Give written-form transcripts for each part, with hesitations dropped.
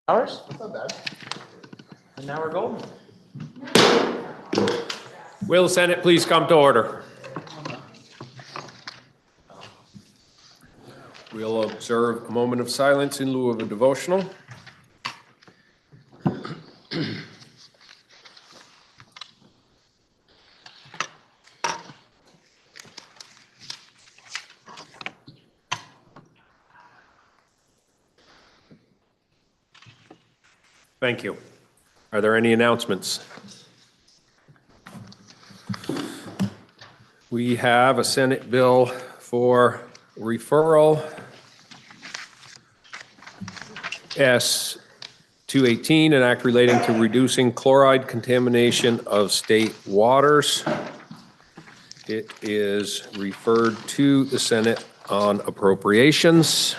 Hours? That's not bad. And now we're golden. Will the Senate please come to order? We'll observe a moment of silence in lieu of a devotional. Thank you. Are there any announcements? We have a Senate bill for referral, S 218, an act relating to reducing chloride contamination of state waters. It is referred to the Senate on appropriations.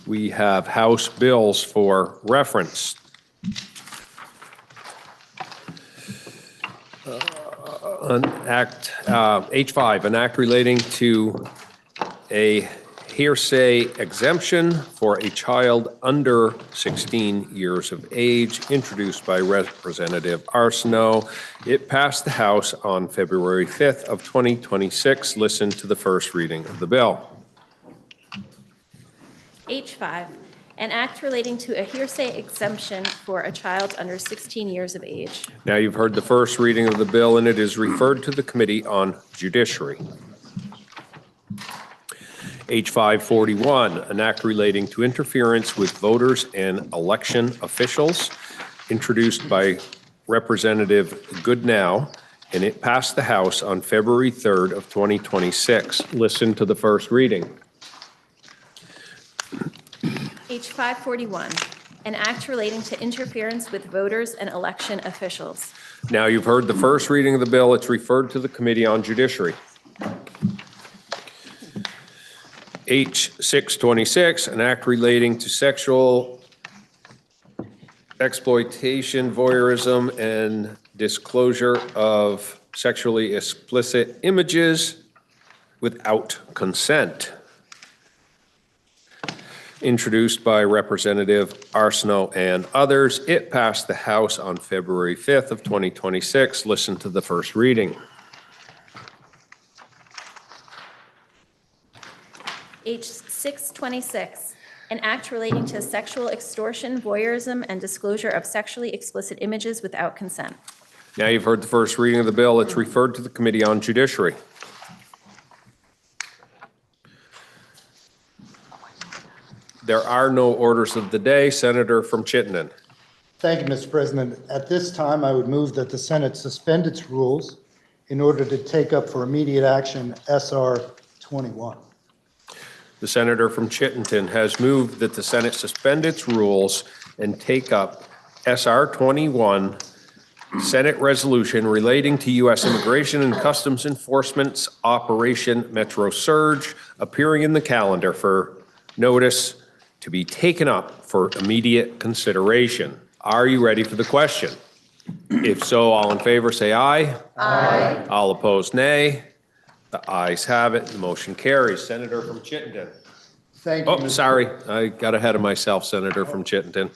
We have House bills for reference. H5, an act relating to a hearsay exemption for a child under 16 years of age, introduced by Representative Arsenault. It passed the House on February 5th of 2026. Listen to the first reading of the bill. H5, an act relating to a hearsay exemption for a child under 16 years of age. Now you've heard the first reading of the bill, and it is referred to the Committee on Judiciary. H541, an act relating to interference with voters and election officials, introduced by Representative Goodnow, and it passed the House on February 3rd of 2026. Listen to the first reading. H541, an act relating to interference with voters and election officials. Now you've heard the first reading of the bill. It's referred to the Committee on Judiciary. H626, an act relating to sexual exploitation, voyeurism, and disclosure of sexually explicit images without consent. Introduced by Representative Arsenault and others. It passed the House on February 5th of 2026. Listen to the first reading. H626, an act relating to sexual extortion, voyeurism, and disclosure of sexually explicit images without consent. Now you've heard the first reading of the bill. It's referred to the Committee on Judiciary. There are no orders of the day. Senator from Chittenden. Thank you, Mr. President. At this time, I would move that the Senate suspend its rules in order to take up for immediate action SR 21. The senator from Chittenden has moved that the Senate suspend its rules and take up SR 21, Senate resolution relating to U.S. Immigration and Customs Enforcement's Operation Metro Surge, appearing in the calendar for notice to be taken up for immediate consideration. Are you ready for the question? If so, all in favor say aye. Aye. All opposed, nay. The ayes have it. The motion carries. Senator from Chittenden. Thank you. Oh, sorry. I got ahead of myself, Senator from Chittenden.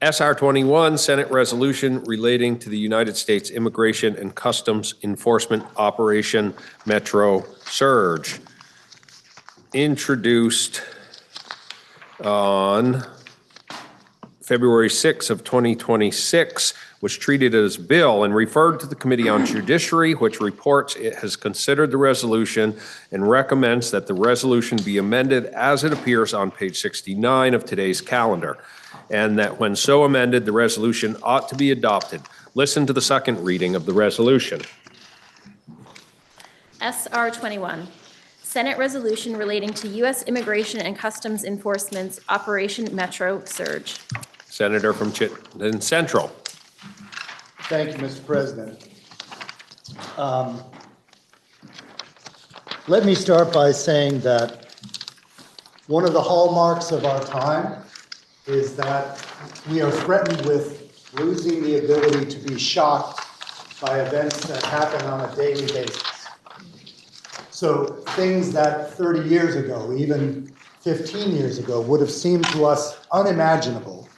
SR 21, Senate resolution relating to the United States Immigration and Customs Enforcement Operation Metro Surge. Introduced on February 6th of 2026, was treated as bill and referred to the Committee on Judiciary, which reports it has considered the resolution and recommends that the resolution be amended as it appears on page 69 of today's calendar, and that when so amended, the resolution ought to be adopted. Listen to the second reading of the resolution. SR 21, Senate resolution relating to U.S. Immigration and Customs Enforcement's Operation Metro Surge. Senator from Chittenden Central. Thank you, Mr. President. Let me start by saying that one of the hallmarks of our time is that we are threatened with losing the ability to be shocked by events that happen on a daily basis. So things that 30 years ago, even 15 years ago would have seemed to us unimaginable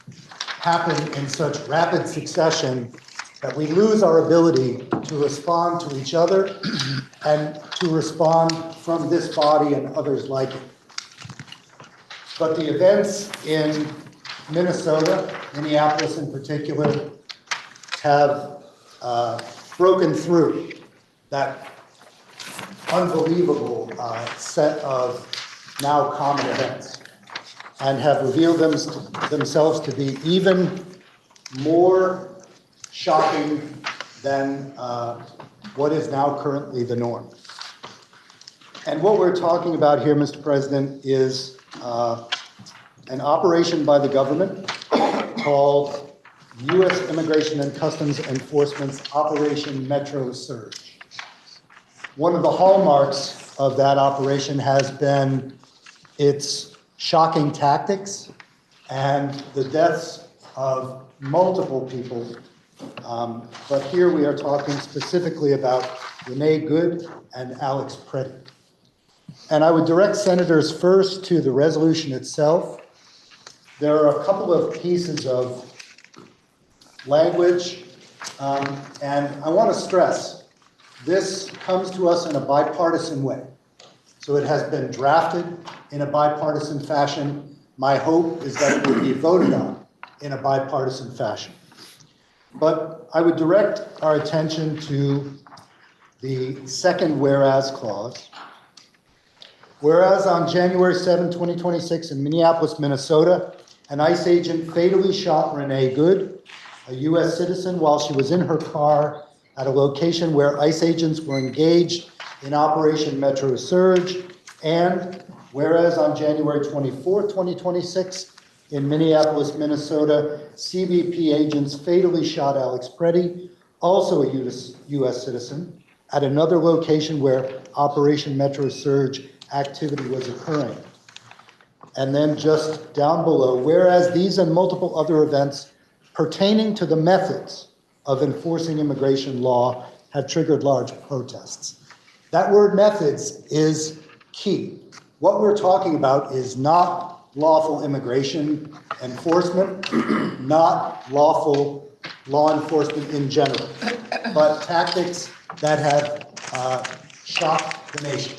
happen in such rapid succession that we lose our ability to respond to each other and to respond from this body and others like it. But the events in Minnesota, Minneapolis in particular, have broken through that unbelievable set of now common events and have revealed themselves to be even more shocking than what is now currently the norm. And what we're talking about here, Mr. President, is an operation by the government called U.S. Immigration and Customs Enforcement's Operation Metro Surge. One of the hallmarks of that operation has been its shocking tactics and the deaths of multiple people. But here we are talking specifically about Renee Good and Alex Preddy. And I would direct senators first to the resolution itself. There are a couple of pieces of language, and I want to stress, this comes to us in a bipartisan way. So it has been drafted in a bipartisan fashion. My hope is that it will be voted on in a bipartisan fashion. But I would direct our attention to the second whereas clause. Whereas on January 7, 2026 in Minneapolis, Minnesota, an ICE agent fatally shot Renee Good, a U.S. citizen, while she was in her car at a location where ICE agents were engaged in Operation Metro Surge. And whereas on January 24, 2026 in Minneapolis, Minnesota, CBP agents fatally shot Alex Preddy, also a U.S. citizen, at another location where Operation Metro Surge activity was occurring. And then just down below, whereas these and multiple other events pertaining to the methods of enforcing immigration law have triggered large protests. That word methods is key. What we're talking about is not lawful immigration enforcement, not lawful law enforcement in general, but tactics that have shocked the nation.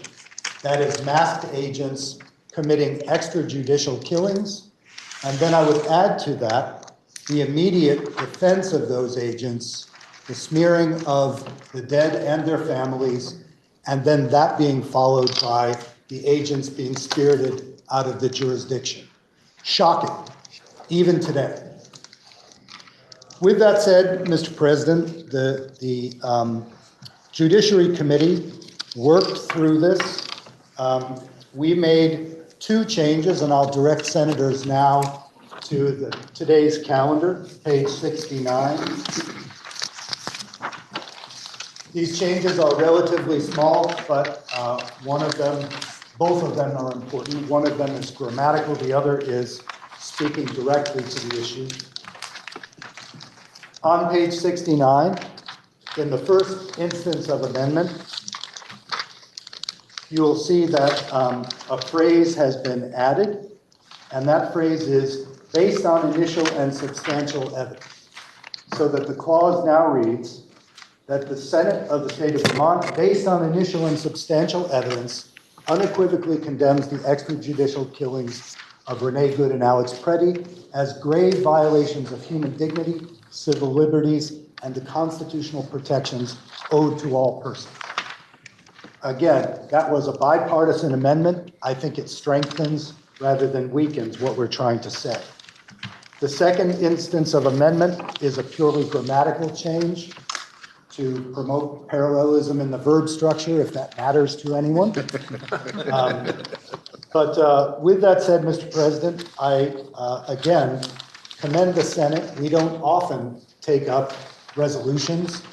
That is masked agents committing extrajudicial killings. And then I would add to that the immediate defense of those agents, the smearing of the dead and their families, and then that being followed by the agents being spirited out of the jurisdiction. Shocking, even today. With that said, Mr. President, the Judiciary Committee worked through this. We made two changes, and I'll direct senators now to today's calendar, page 69. These changes are relatively small, but both of them are important. One of them is grammatical, the other is speaking directly to the issue. On page 69, in the first instance of amendment, you will see that a phrase has been added, and that phrase is based on initial and substantial evidence. So that the clause now reads that the Senate of the state of Vermont, based on initial and substantial evidence, unequivocally condemns the extrajudicial killings of Renee Good and Alex Preddy as grave violations of human dignity, civil liberties, and the constitutional protections owed to all persons. Again, that was a bipartisan amendment. I think it strengthens rather than weakens what we're trying to say. The second instance of amendment is a purely grammatical change to promote parallelism in the verb structure, if that matters to anyone. But with that said, Mr. President, I again commend the Senate. We don't often take up resolutions.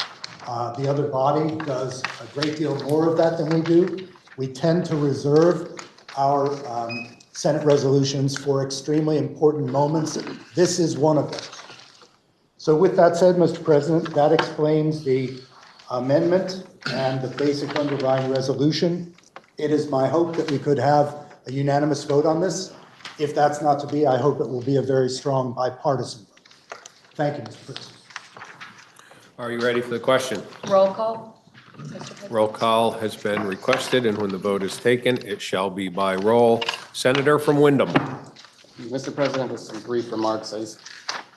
The other body does a great deal more of that than we do. We tend to reserve our Senate resolutions for extremely important moments. This is one of them. So with that said, Mr. President, that explains the amendment and the basic underlying resolution. It is my hope that we could have a unanimous vote on this. If that's not to be, I hope it will be a very strong bipartisan vote. Thank you, Mr. President. Are you ready for the question? Roll call. Mr. President. Roll call has been requested, and when the vote is taken, it shall be by roll. Senator from Windham. Mr. President, with some brief remarks, I just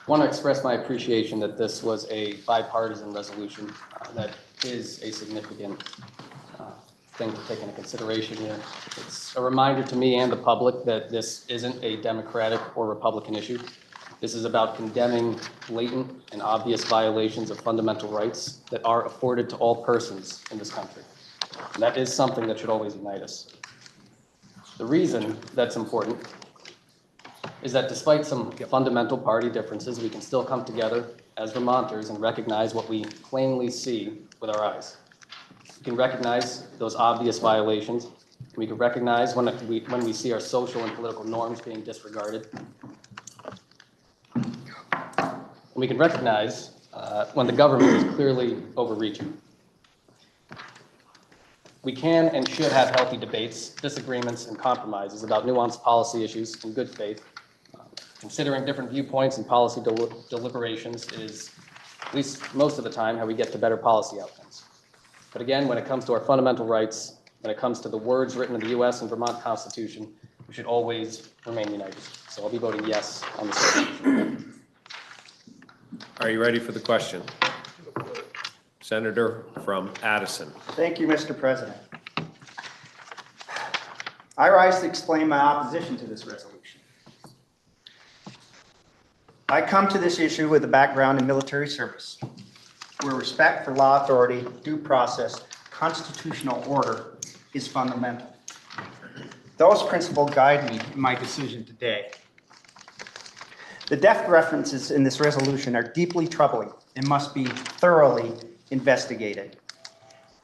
want to express my appreciation that this was a bipartisan resolution that is a significant thing to take into consideration here. It's a reminder to me and the public that this isn't a Democratic or Republican issue. This is about condemning blatant and obvious violations of fundamental rights that are afforded to all persons in this country. And that is something that should always unite us. The reason that's important is that despite some fundamental party differences, we can still come together as Vermonters and recognize what we plainly see with our eyes. We can recognize those obvious violations. We can recognize when we see our social and political norms being disregarded. And we can recognize when the government is clearly overreaching. We can and should have healthy debates, disagreements, and compromises about nuanced policy issues in good faith. Considering different viewpoints and policy deliberations is, at least most of the time, how we get to better policy outcomes. But again, when it comes to our fundamental rights, when it comes to the words written in the U.S. and Vermont Constitution, we should always remain united. So I'll be voting yes on this resolution. Are you ready for the question? Senator from Addison. Thank you, Mr. President. I rise to explain my opposition to this resolution. I come to this issue with a background in military service, where respect for law authority, due process, constitutional order is fundamental. Those principles guide me in my decision today. The deft references in this resolution are deeply troubling and must be thoroughly investigated.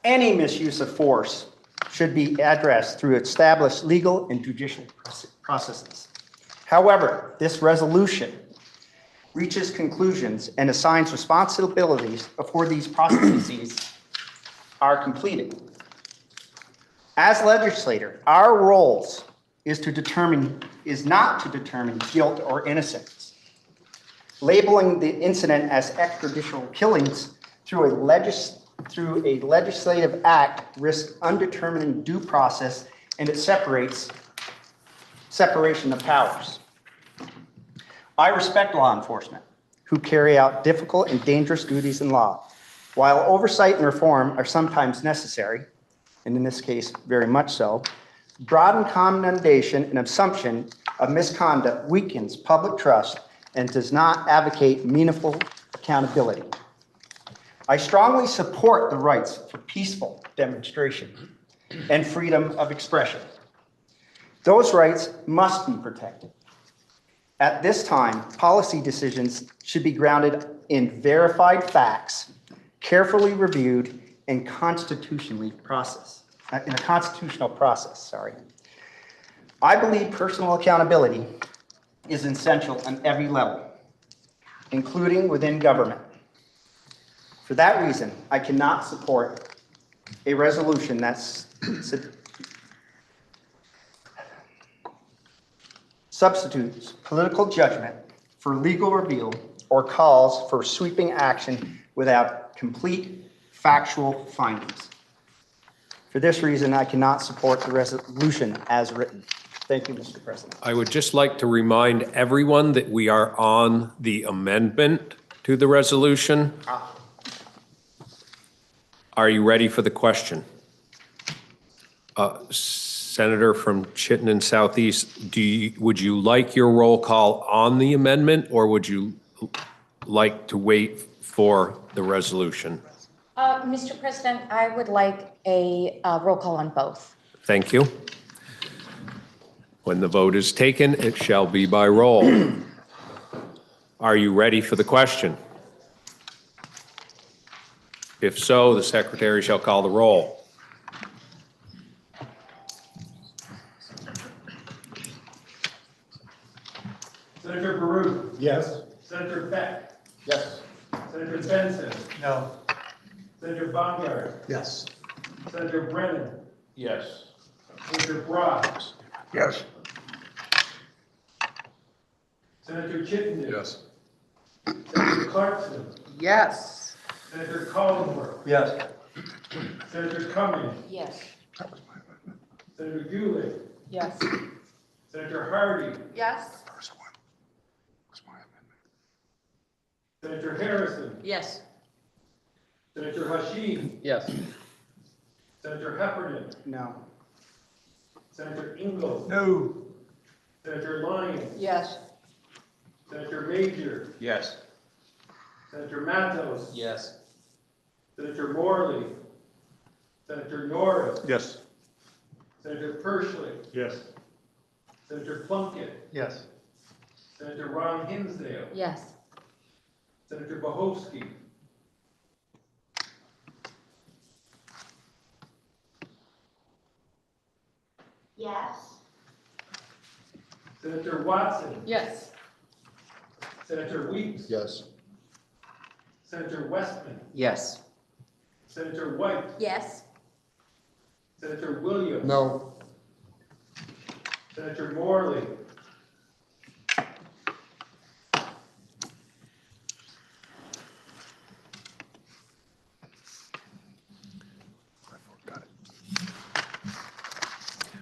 Any misuse of force should be addressed through established legal and judicial processes. However, this resolution reaches conclusions and assigns responsibilities before these processes are completed. As legislator, our roles is not to determine guilt or innocence. Labeling the incident as extrajudicial killings through a legislative act risks undetermined due process and it separation of powers. I respect law enforcement who carry out difficult and dangerous duties in law. While oversight and reform are sometimes necessary, and in this case, very much so, broad condemnation and assumption of misconduct weakens public trust and does not advocate meaningful accountability. I strongly support the rights for peaceful demonstration and freedom of expression. Those rights must be protected. At this time, policy decisions should be grounded in verified facts, carefully reviewed, and constitutional process. I believe personal accountability is essential on every level, including within government. For that reason, I cannot support a resolution that substitutes political judgment for legal review or calls for sweeping action without complete factual findings. For this reason, I cannot support the resolution as written. Thank you, Mr. President. I would just like to remind everyone that we are on the amendment to the resolution. Are you ready for the question? Senator from Chittenden Southeast, would you like your roll call on the amendment, or would you like to wait for the resolution? Mr. President, I would like a roll call on both. Thank you. When the vote is taken, it shall be by roll. Are you ready for the question? If so, the secretary shall call the roll. Senator Baruch. Yes. Senator Beck. Yes. Senator Benson. No. Senator Baumgart. Yes. Senator Brennan. Yes. Senator Brock. Yes. Senator Chittenden. Yes. Senator Clarkson. Yes. Senator Collingwood. Yes. Senator Cummings. Yes. Senator Gulick. Yes. Senator Hardy. Yes. Senator Harrison. Yes. Senator Hashim. Yes. Senator Heffernan. No. Senator Ingle. No. Senator Lyons. Yes. Senator Major. Yes. Senator Matos. Yes. Senator Morley. Senator Norris. Yes. Senator Pershling. Yes. Senator Plunkett. Yes. Senator Ron Hinsdale. Yes. Senator Bohowski. Yes. Senator Watson. Yes. Senator Weeks. Yes. Senator Westman. Yes. Senator White. Yes. Senator Williams. No. Senator Morley.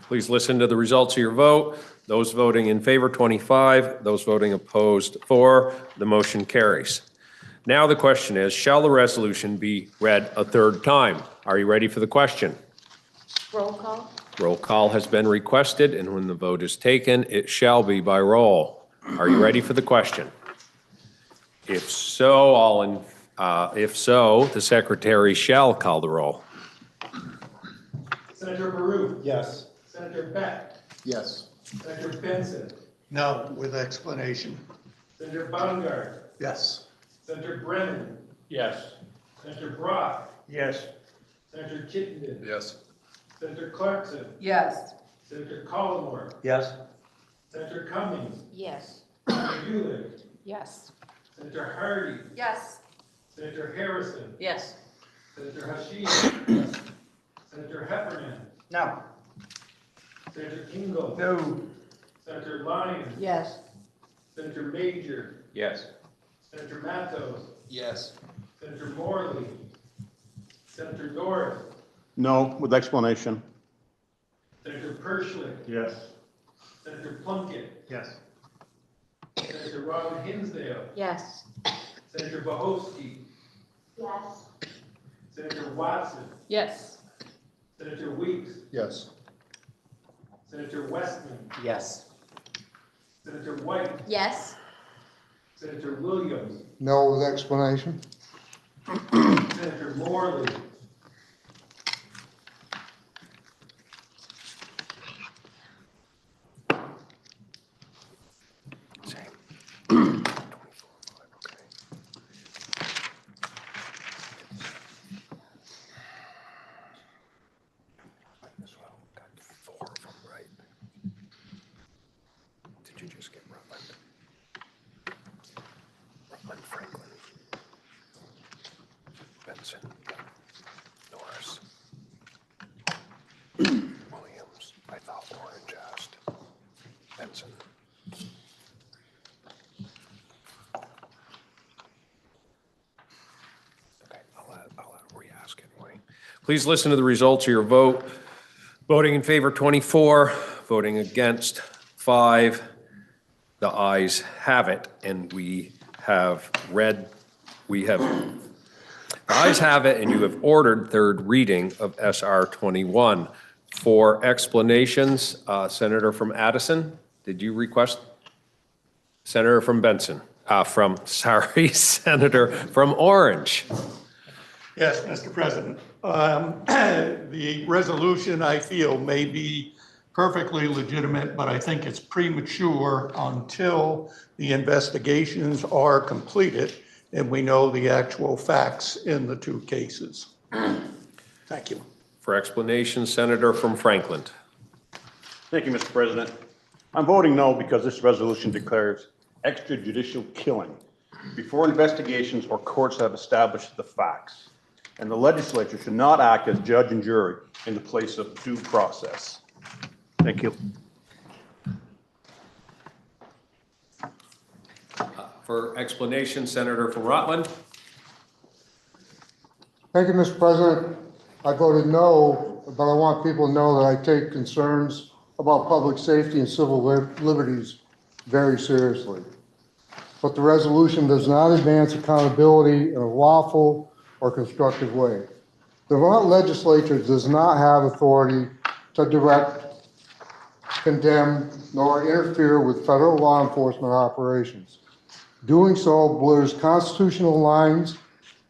Please listen to the results of your vote. Those voting in favor, 25. Those voting opposed, 4. The motion carries. Now the question is, shall the resolution be read a third time? Are you ready for the question? Roll call? Roll call has been requested, and when the vote is taken, it shall be by roll. Are you ready for the question? If so, the secretary shall call the roll. Senator Baruch. Yes. Senator Beck. Yes. Senator Benson. No, with explanation. Senator Baumgart. Yes. Senator Brennan. Yes. Senator Brock. Yes. Senator Chittenden. Yes. Senator Clarkson. Yes. Senator Collingwood. Yes. Senator Cummings. Yes. Senator Gulick. Yes. Senator Hardy. Yes. Senator Harrison. Yes. Senator Hashim. Senator Heffernan. No. Senator Ingle. No. Senator Lyons. Yes. Senator Major. Yes. Senator Matos. Yes. Senator Morley. Senator Norris. No, with explanation. Senator Pershling. Yes. Senator Plunkett. Yes. Senator Ron Hinsdale. Yes. Senator Bohowski. Yes. Senator Watson. Yes. Senator Weeks. Yes. Senator Westman. Yes. Senator White. Yes. Senator Williams. No, with explanation. Senator Morley. Did you just get Rutland? Rutland, Franklin, Benson, Norris, Williams. I thought Orange asked. Benson. Okay, I'll re-ask anyway. Please listen to the results of your vote. Voting in favor, 24. Voting against, 5. The ayes have it, and the ayes have it, and you have ordered third reading of SR 21. For explanations, Senator from Addison, did you request? Senator from Benson, Senator from Orange. Yes, Mr. President. The resolution, I feel, may be perfectly legitimate, but I think it's premature until the investigations are completed and we know the actual facts in the two cases. Thank you. For explanation, Senator from Franklin. Thank you, Mr. President. I'm voting no because this resolution declares extrajudicial killing before investigations or courts have established the facts. And the legislature should not act as judge and jury in the place of due process. Thank you. For explanation, Senator from Rutland. Thank you, Mr. President. I voted no, but I want people to know that I take concerns about public safety and civil liberties very seriously. But the resolution does not advance accountability in a lawful or constructive way. The Vermont legislature does not have authority to direct, condemn, nor interfere with federal law enforcement operations. Doing so blurs constitutional lines,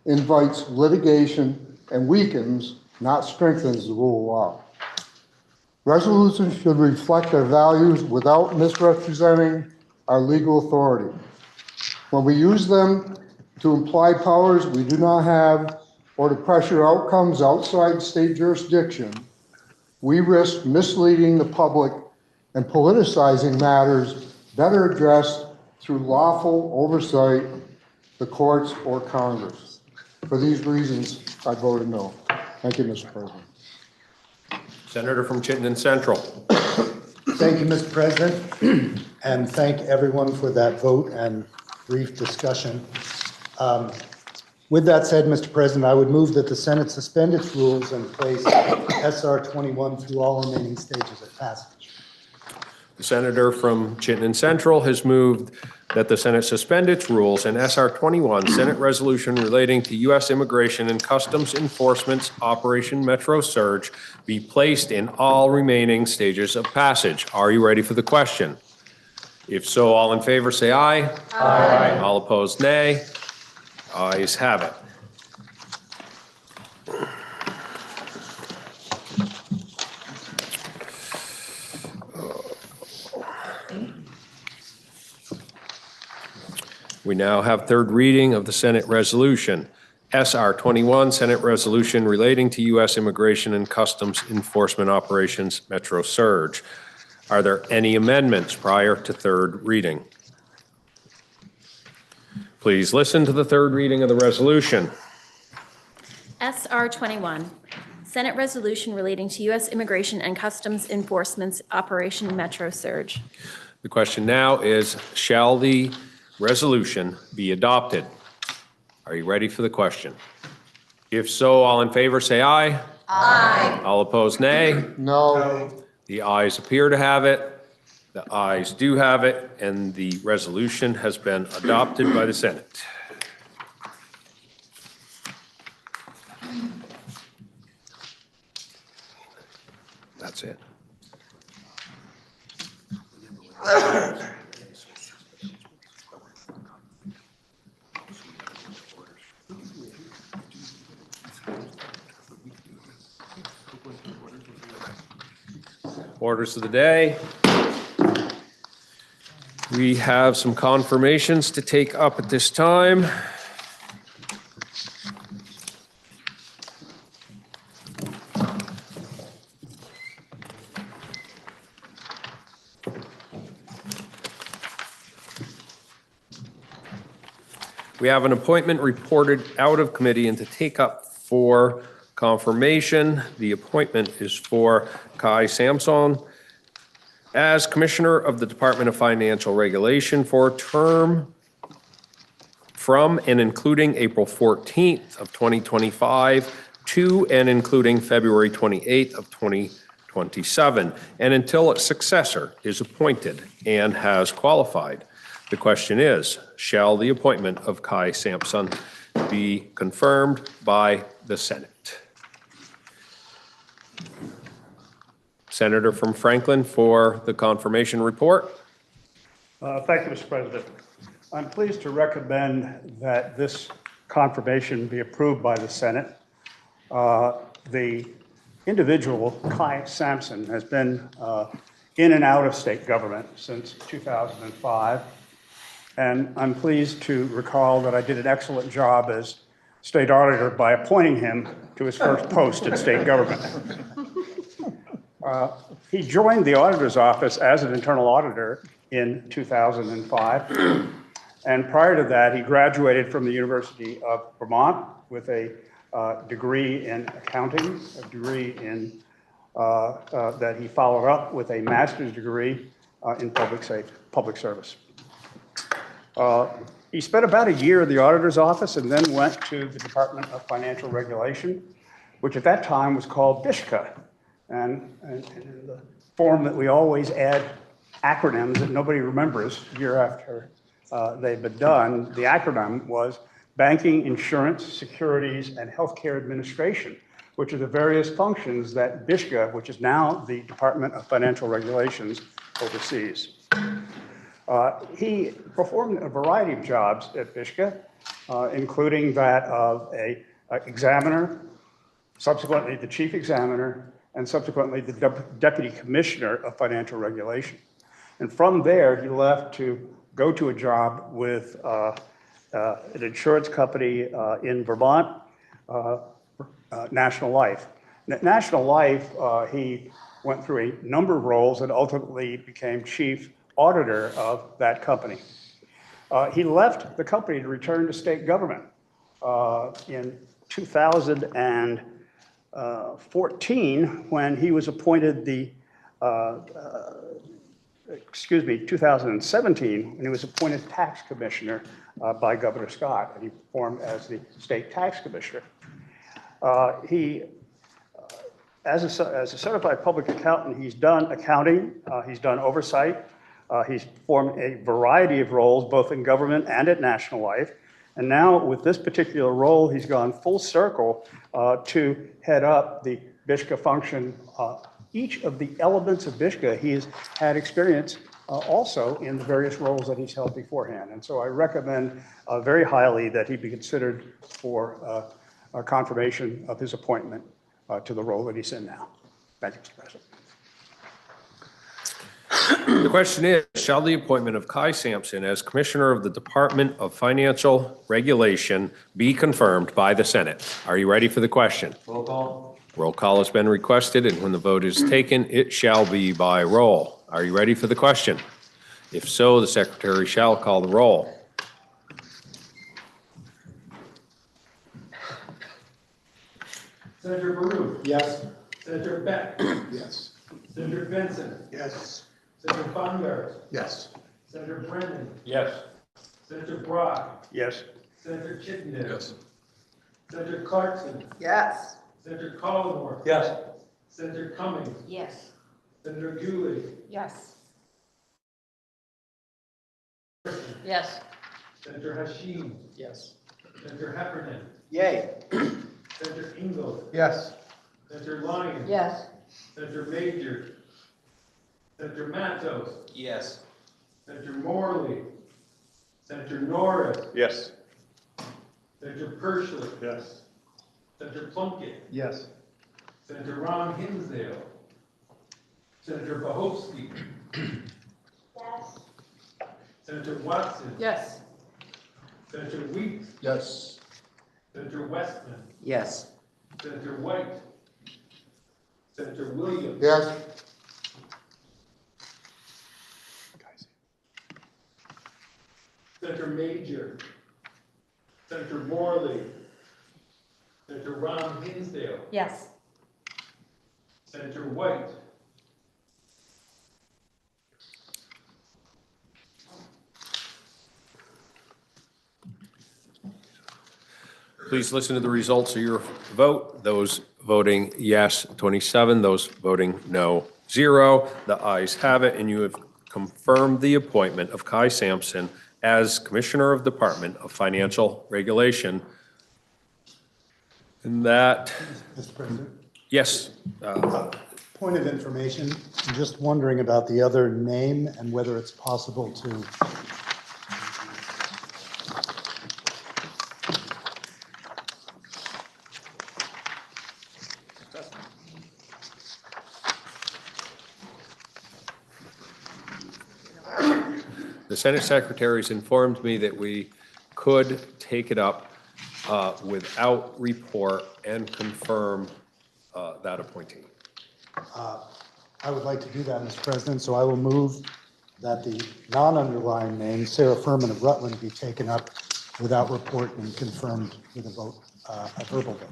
invites litigation, and weakens, not strengthens the rule of law. Resolutions should reflect our values without misrepresenting our legal authority. When we use them to imply powers we do not have or to pressure outcomes outside state jurisdiction, we risk misleading the public and politicizing matters better addressed through lawful oversight, the courts or Congress. For these reasons, I voted no. Thank you, Mr. President. Senator from Chittenden Central. Thank you, Mr. President, and thank everyone for that vote and brief discussion. With that said, Mr. President, I would move that the Senate suspend its rules and place SR 21 through all remaining stages of passage. The senator from Chittenden Central has moved that the Senate suspend its rules and SR 21, Senate resolution relating to U.S. Immigration and Customs Enforcement's Operation Metro Surge, be placed in all remaining stages of passage. Are you ready for the question? If so, all in favor say aye. Aye. All opposed, nay. Ayes have it. We now have third reading of the Senate resolution. SR 21, Senate resolution relating to U.S. Immigration and Customs Enforcement Operations Metro Surge. Are there any amendments prior to third reading? Please listen to the third reading of the resolution. SR 21, Senate resolution relating to U.S. Immigration and Customs Enforcement's Operation Metro Surge. The question now is, shall the resolution be adopted? Are you ready for the question? If so, all in favor say aye. Aye. All opposed, nay. No. The ayes appear to have it. The ayes do have it, and the resolution has been adopted by the Senate. That's it. Orders of the day. We have some confirmations to take up at this time. We have an appointment reported out of committee and to take up for confirmation. The appointment is for Kai Sampson as Commissioner of the Department of Financial Regulation for a term from and including April 14th of 2025 to and including February 28th of 2027, and until a successor is appointed and has qualified. The question is, shall the appointment of Kai Sampson be confirmed by the Senate? Senator from Franklin for the confirmation report. Thank you, Mr. President. I'm pleased to recommend that this confirmation be approved by the Senate. The individual, Kai Sampson, has been in and out of state government since 2005. And I'm pleased to recall that I did an excellent job as state auditor by appointing him to his first post in state government. He joined the auditor's office as an internal auditor in 2005. And prior to that, he graduated from the University of Vermont with a degree in accounting, a degree in that he followed up with a master's degree in public service. He spent about a year in the auditor's office and then went to the Department of Financial Regulation, which at that time was called BISCA. And in the form that we always add acronyms that nobody remembers year after they've been done, the acronym was Banking, Insurance, Securities, and Healthcare Administration, which are the various functions that BISCA, which is now the Department of Financial Regulations, oversees. He performed a variety of jobs at BISCA, including that of a examiner, subsequently the chief examiner, and subsequently the deputy commissioner of financial regulation. And from there, he left to go to a job with an insurance company in Vermont, National Life. At National Life, he went through a number of roles and ultimately became chief auditor of that company. He left the company to return to state government in 2014 when he was appointed 2017 when he was appointed tax commissioner by Governor Scott, and he performed as the state tax commissioner. As a certified public accountant, he's done accounting, he's done oversight, he's performed a variety of roles, both in government and at National Life. And now with this particular role, he's gone full circle to head up the BISCA function. Each of the elements of BISCA, he has had experience also in the various roles that he's held beforehand. And so I recommend very highly that he be considered for a confirmation of his appointment to the role that he's in now. Thank you, Mr. President. The question is, shall the appointment of Kai Sampson as Commissioner of the Department of Financial Regulation be confirmed by the Senate? Are you ready for the question? Roll call. Roll call has been requested, and when the vote is taken, it shall be by roll. Are you ready for the question? If so, the Secretary shall call the roll. Senator Baruch. Yes. Senator Beck. Yes. Senator Benson. Yes. Senator Bungard. Yes. Senator Brennan. Yes. Senator Brock. Yes. Senator Chittenden. Yes. Senator Clarkson. Yes. Senator Collingworth. Yes. Senator Cummings. Yes. Senator Dooley. Yes. Yes. Senator Hashim. Yes. Senator Heffernan. Yay. Senator Ingalls. Yes. Senator Lyons. Yes. Senator Major. Senator Matos. Yes. Senator Morley. Senator Norris. Yes. Senator Pershly. Yes. Senator Plunkett. Yes. Senator Ron Hinsdale. Senator Bohofsky. Yes. Senator Watson. Yes. Senator Weeks. Yes. Senator Westman. Yes. Senator White. Senator Williams. Yes. Senator Major. Senator Morley. Senator Ron Hinsdale. Yes. Senator White. Please listen to the results of your vote. Those voting yes, 27. Those voting no, 0. The ayes have it, and you have confirmed the appointment of Kai Sampson as Commissioner of Department of Financial Regulation. And that, Mr. President, yes, point of information, I'm just wondering about the other name and whether it's possible to the Senate Secretaries informed me that we could take it up without report and confirm that appointee. I would like to do that, Mr. President, so I will move that the non-underlying name, Sarah Furman of Rutland, be taken up without report and confirmed with a vote, a verbal vote.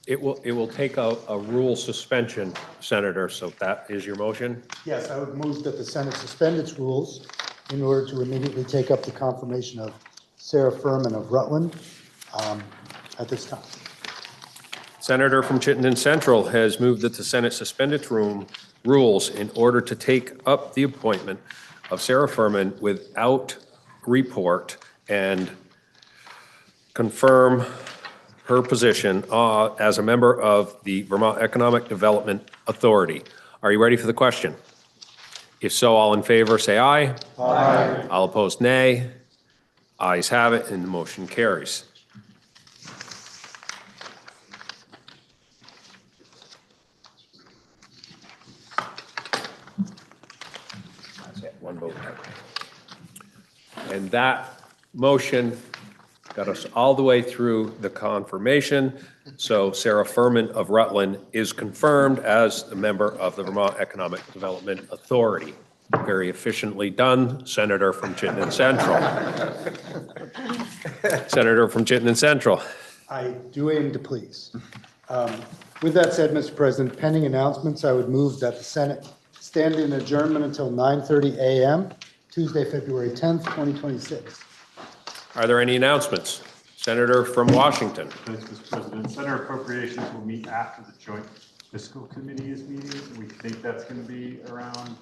It will take a rule suspension, Senator, so that is your motion? Yes, I would move that the Senate suspend its rules in order to immediately take up the confirmation of Sarah Furman of Rutland at this time. Senator from Chittenden Central has moved that the Senate suspend its rules in order to take up the appointment of Sarah Furman without report and confirm her position as a member of the Vermont Economic Development Authority. Are you ready for the question? If so, all in favor, say aye. Aye. All opposed, nay. Ayes have it, and the motion carries. That's it, one vote. And that motion got us all the way through the confirmation. So Sarah Furman of Rutland is confirmed as a member of the Vermont Economic Development Authority. Very efficiently done, Senator from Chittenden Central. Senator from Chittenden Central. I do aim to please. With that said, Mr. President, pending announcements, I would move that the Senate stand in adjournment until 9:30 a.m., Tuesday, February 10th, 2026. Are there any announcements? Senator from Washington. Thanks, Mr. President. Senate Appropriations will meet after the Joint Fiscal Committee is meeting. We think that's going to be around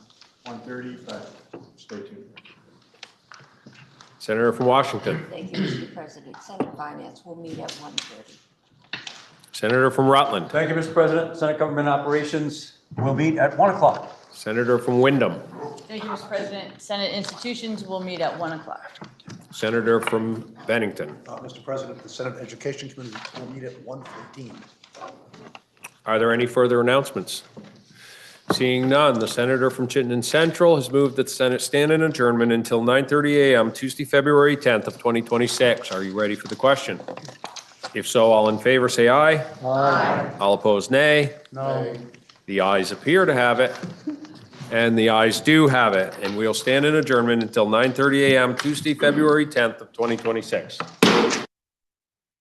1:30, but stay tuned. Senator from Washington. Thank you, Mr. President. Senate Finance will meet at 1:30. Senator from Rutland. Thank you, Mr. President. Senate Government Operations will meet at 1 o'clock. Senator from Wyndham. Thank you, Mr. President. Senate Institutions will meet at 1 o'clock. Senator from Bennington. Mr. President, the Senate Education Committee will meet at 1:15. Are there any further announcements? Seeing none, the senator from Chittenden Central has moved that the Senate stand in adjournment until 9:30 a.m. Tuesday, February 10th of 2026. Are you ready for the question? If so, all in favor, say aye. Aye. All opposed, nay. No. The ayes appear to have it, and the ayes do have it. And we'll stand in adjournment until 9:30 a.m. Tuesday, February 10th of 2026.